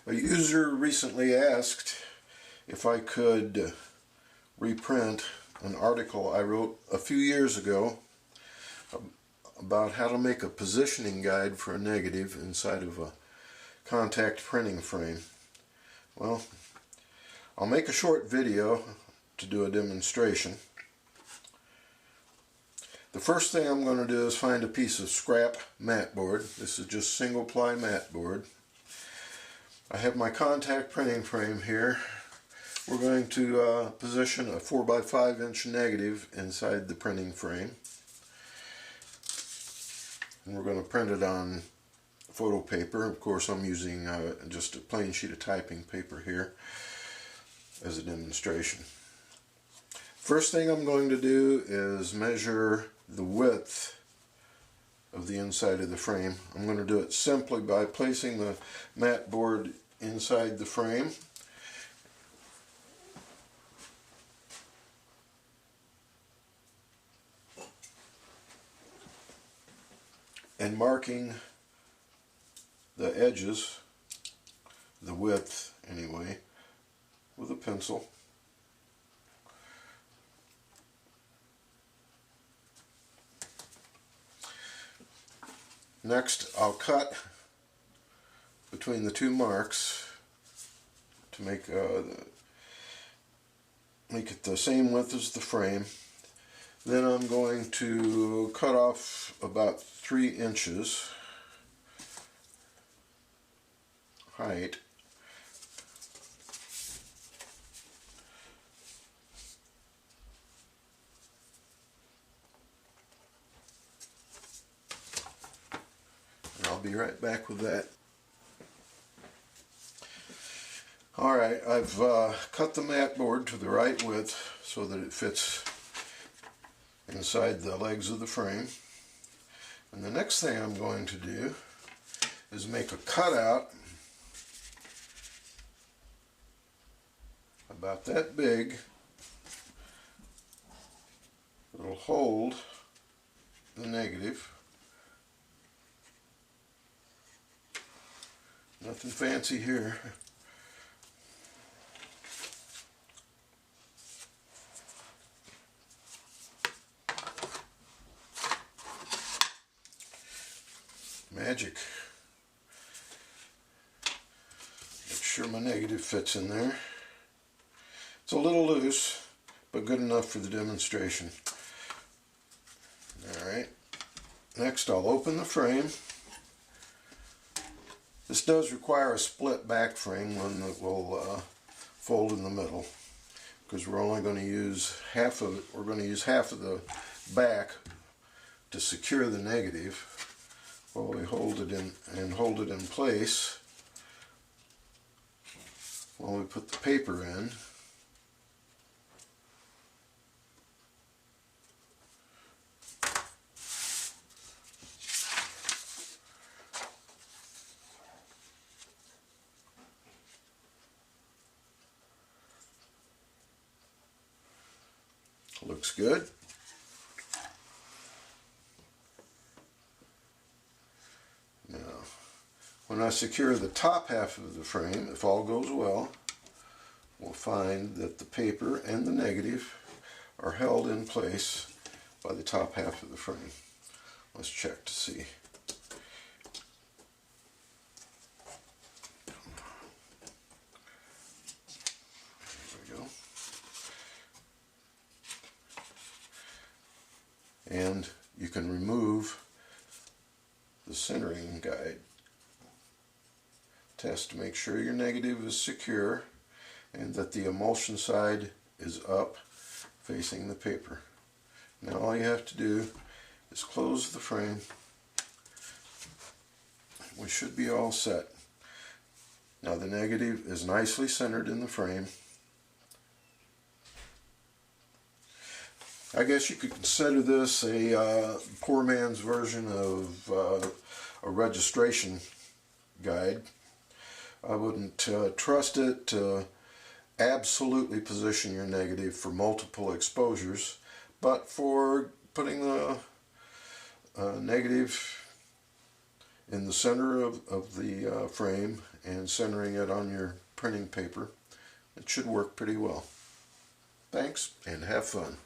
A user recently asked if I could reprint an article I wrote a few years ago about how to make a positioning guide for a negative inside of a contact printing frame. Well, I'll make a short video to do a demonstration. The first thing I'm going to do is find a piece of scrap mat board. This is just single ply mat board. I have my contact printing frame here. We're going to position a 4x5 inch negative inside the printing frame. And we're going to print it on photo paper. Of course, I'm using just a plain sheet of typing paper here as a demonstration. First thing I'm going to do is measure the width of the inside of the frame. I'm going to do it simply by placing the mat board inside the frame. And marking the edges, the width anyway, with a pencil. Next, I'll cut between the two marks to make it the same width as the frame. Then I'm going to cut off about 3 inches height. I'll be right back with that. Alright, I've cut the mat board to the right width so that it fits inside the legs of the frame. And the next thing I'm going to do is make a cutout about that big that'll hold the negative. Nothing fancy here. Magic. Make sure my negative fits in there. It's a little loose, but good enough for the demonstration. Alright. Next, I'll open the frame. This does require a split back frame, one that will fold in the middle, because we're only going to use half of it. We're going to use half of the back to secure the negative while we hold it in place while we put the paper in. Looks good. Now, when I secure the top half of the frame, if all goes well, we'll find that the paper and the negative are held in place by the top half of the frame. Let's check to see. And you can remove the centering guide. Test to make sure your negative is secure and that the emulsion side is up facing the paper. Now all you have to do is close the frame. We should be all set. Now the negative is nicely centered in the frame. I guess you could consider this a poor man's version of a registration guide. I wouldn't trust it to absolutely position your negative for multiple exposures, but for putting the negative in the center of the frame and centering it on your printing paper. It should work pretty well. Thanks, and have fun.